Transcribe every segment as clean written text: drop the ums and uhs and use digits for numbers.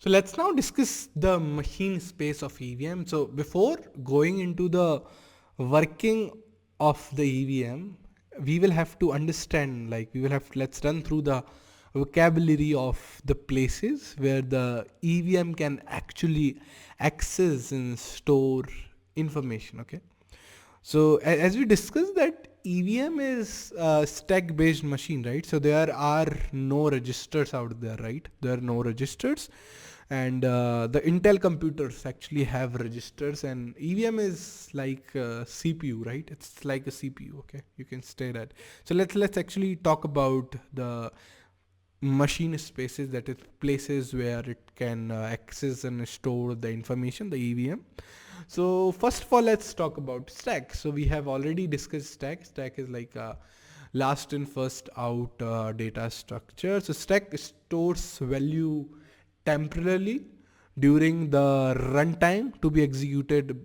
So let's now discuss the machine space of EVM. So before going into the working of the EVM, we will have to understand, like we will have, let's run through the vocabulary of the places where the EVM can actually access and store information. Okay. So as we discussed that EVM is a stack based machine, right? So there are no registers out there, right? There are no registers, and the Intel computers actually have registers, and EVM is like a CPU, right? It's like a CPU. Okay, you can stay that. So let's actually talk about the machine spaces, that is places where it can access and store the information, the EVM. So first of all, let's talk about stack. So we have already discussed stack. Stack is like a last in first out data structure. So stack stores value temporarily during the runtime to be executed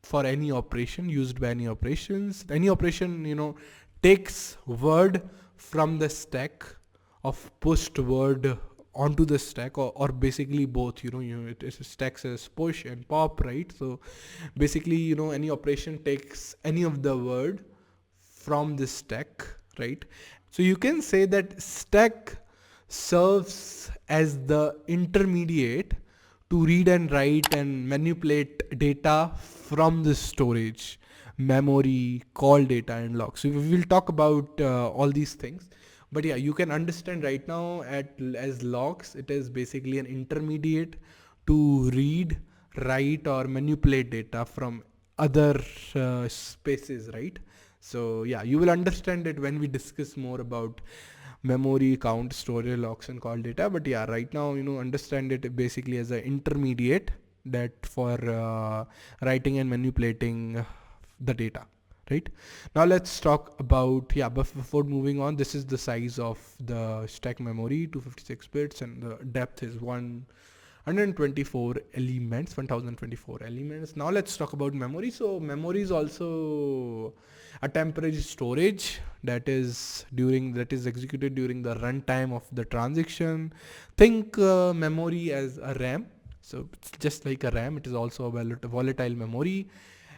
for any operation used by any operations. Any operation, takes word from the stack of pushed word onto the stack, or basically both. It stacks as push and pop, right? So basically, any operation takes any of the word from the stack, right? So you can say that stack serves as the intermediate to read and write and manipulate data from the storage, memory, call data, and logs. So we will talk about all these things. But yeah, you can understand right now as logs, it is basically an intermediate to read, write, or manipulate data from other spaces, right? So yeah, you will understand it when we discuss more about memory, count, storage, logs, and call data. But yeah, right now, understand it basically as an intermediate that for writing and manipulating the data. Right now, let's talk about, yeah, but before moving on, this is the size of the stack memory, 256 bits, and the depth is 124 elements, 1024 elements. Now let's talk about memory. So memory is also a temporary storage that is executed during the runtime of the transaction. Think memory as a RAM. So it's just like a RAM. It is also a volatile memory,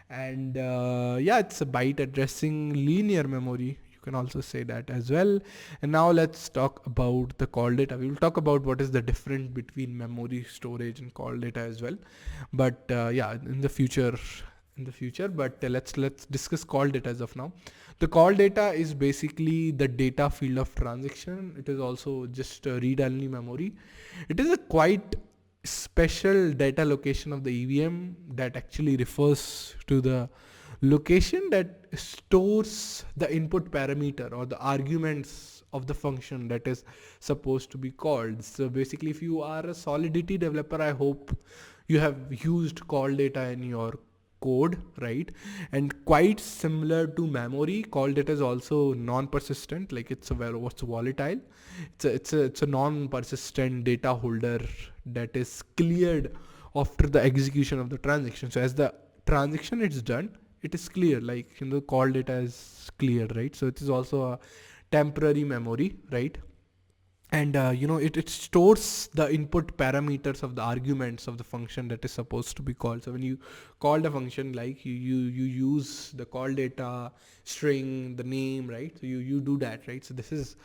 and yeah, it's a byte addressing linear memory. You can also say that as well. And now let's talk about the call data. We will talk about what is the difference between memory storage and call data as well, but yeah, in the future. But let's discuss call data as of now. The call data is basically the data field of transaction. It is also just a read only memory. It is a quite special data location of the EVM that actually refers to the location that stores the input parameter or the arguments of the function that is supposed to be called. So basically, if you are a Solidity developer, I hope you have used call data in your code, right? And quite similar to memory, call data is also non-persistent, like it's volatile. It's a non-persistent data holder that is cleared after the execution of the transaction. So as the transaction is done, it is clear, like call data is cleared, right? So it is also a temporary memory, right? And it stores the input parameters of the arguments of the function that is supposed to be called. So when you call the function, like you use the call data string, the name, right? So you do that, right? So this is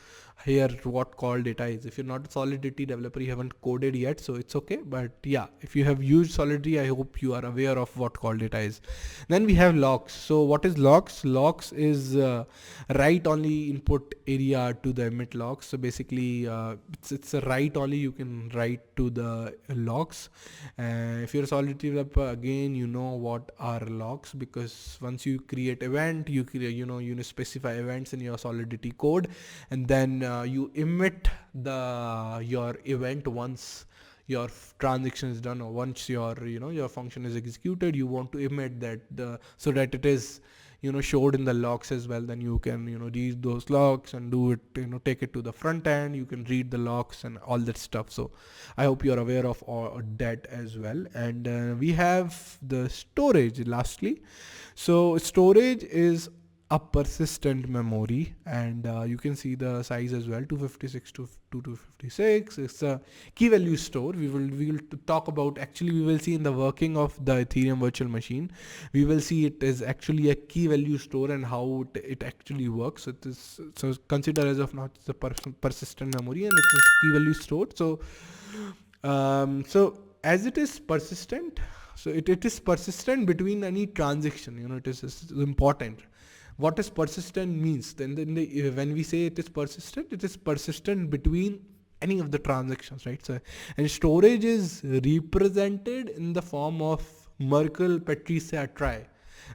here what call data is. If you're not a Solidity developer, you haven't coded yet, so it's okay. But yeah, if you have used Solidity, I hope you are aware of what call data is. Then we have logs. So what is logs? Logs is write only input area to the emit logs. So basically it's a write only, you can write to the logs. If you're a Solidity developer, again, you know what are logs, because once you create event, you specify events in your Solidity code, and then you emit your event once your transaction is done, or once your function is executed. You want to emit that so that it is showed in the logs as well. Then you can read those logs and do it, take it to the front end. You can read the logs and all that stuff. So I hope you're aware of all that as well. And we have the storage lastly. So storage is a persistent memory, and you can see the size as well, 256 to 256. It's a key value store. We will talk about, actually we will see in the working of the Ethereum virtual machine, we will see it is actually a key value store and how it actually works. It is, so consider as of now it's a persistent memory and it is key value stored. So as it is persistent, so it is persistent between any transaction, it is important. What is persistent means, then when we say it is persistent between any of the transactions, right? So, and storage is represented in the form of Merkle Patricia trie,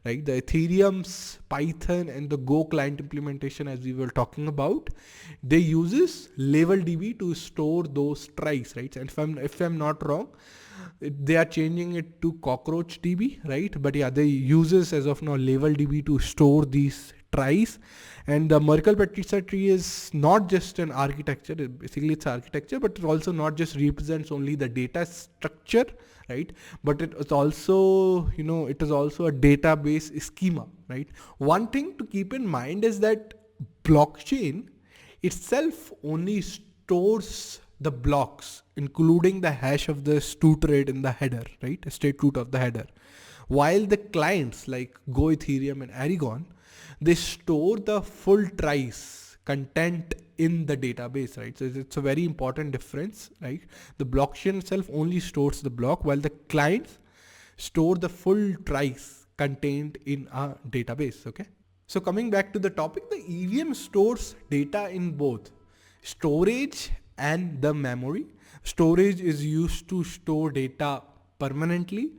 right? The Ethereum's Python and the Go client implementation, as we were talking about, they uses label DB to store those tries, right? And if I'm not wrong, they are changing it to cockroach DB, right? But yeah, they uses as of now label DB to store these tries. And the Merkle Patricia tree is not just an architecture, basically it's architecture, but it also not just represents only the data structure, right? But it is also, it is also a database schema, right? One thing to keep in mind is that blockchain itself only stores the blocks, including the hash of the state root in the header, right? State root of the header. While the clients like Go Ethereum and Aragon, they store the full tries content in the database, right? So it's a very important difference, right? The blockchain itself only stores the block, while the clients store the full tries contained in a database, okay? So coming back to the topic, the EVM stores data in both storage and the memory. Storage is used to store data permanently,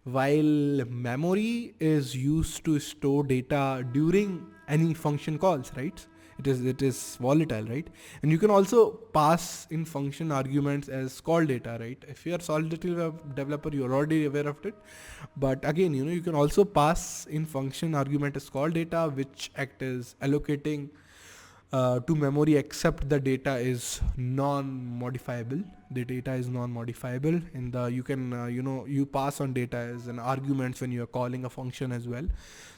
while memory is used to store data during any function calls, right? It is volatile, right? And you can also pass in function arguments as call data, right? If you are Solidity developer, you're already aware of it. But again, you can also pass in function argument as call data, which act as allocating to memory, except the data is non-modifiable. The data is non-modifiable, and you can you pass on data as an argument when you are calling a function as well.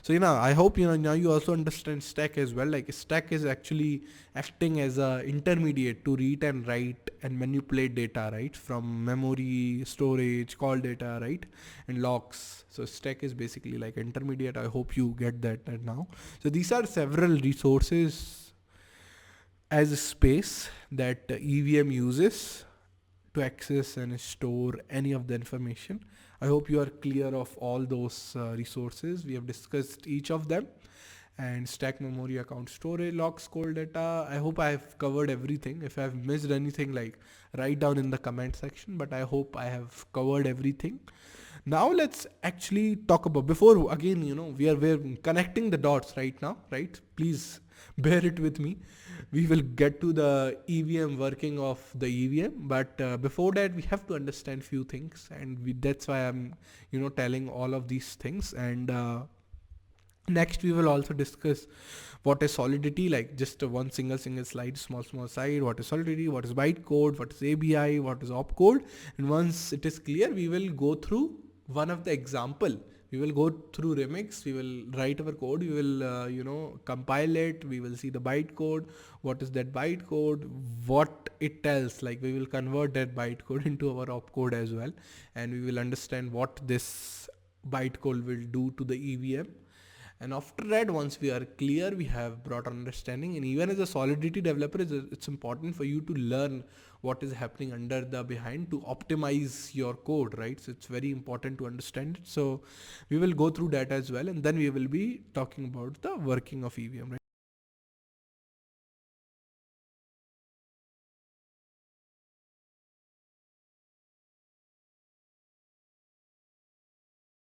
So I hope now you also understand stack as well. Like stack is actually acting as a intermediate to read and write and manipulate data, right, from memory, storage, call data, right, and locks. So stack is basically like intermediate. I hope you get that now. So these are several resources as a space that EVM uses to access and store any of the information. I hope you are clear of all those resources. We have discussed each of them, and stack, memory, account, storage, logs, call data. I hope I have covered everything. If I have missed anything, like write down in the comment section, but I hope I have covered everything. Now let's actually talk about, before again, we're connecting the dots right now, right? Please bear it with me. We will get to the EVM working of the EVM, but before that we have to understand few things, and that's why I'm telling all of these things. And next we will also discuss what is Solidity, like just one single slide, small slide. What is Solidity, what is bytecode, what is ABI, what is opcode. And once it is clear, we will go through one of the example. We will go through Remix, we will write our code, we will compile it, we will see the bytecode, what is that bytecode, what it tells, like we will convert that bytecode into our opcode as well, and we will understand what this bytecode will do to the EVM. And after that, once we are clear, we have broad understanding, and even as a Solidity developer, it's important for you to learn what is happening under the behind to optimize your code, right? So it's very important to understand it. So we will go through that as well, and then we will be talking about the working of EVM, right?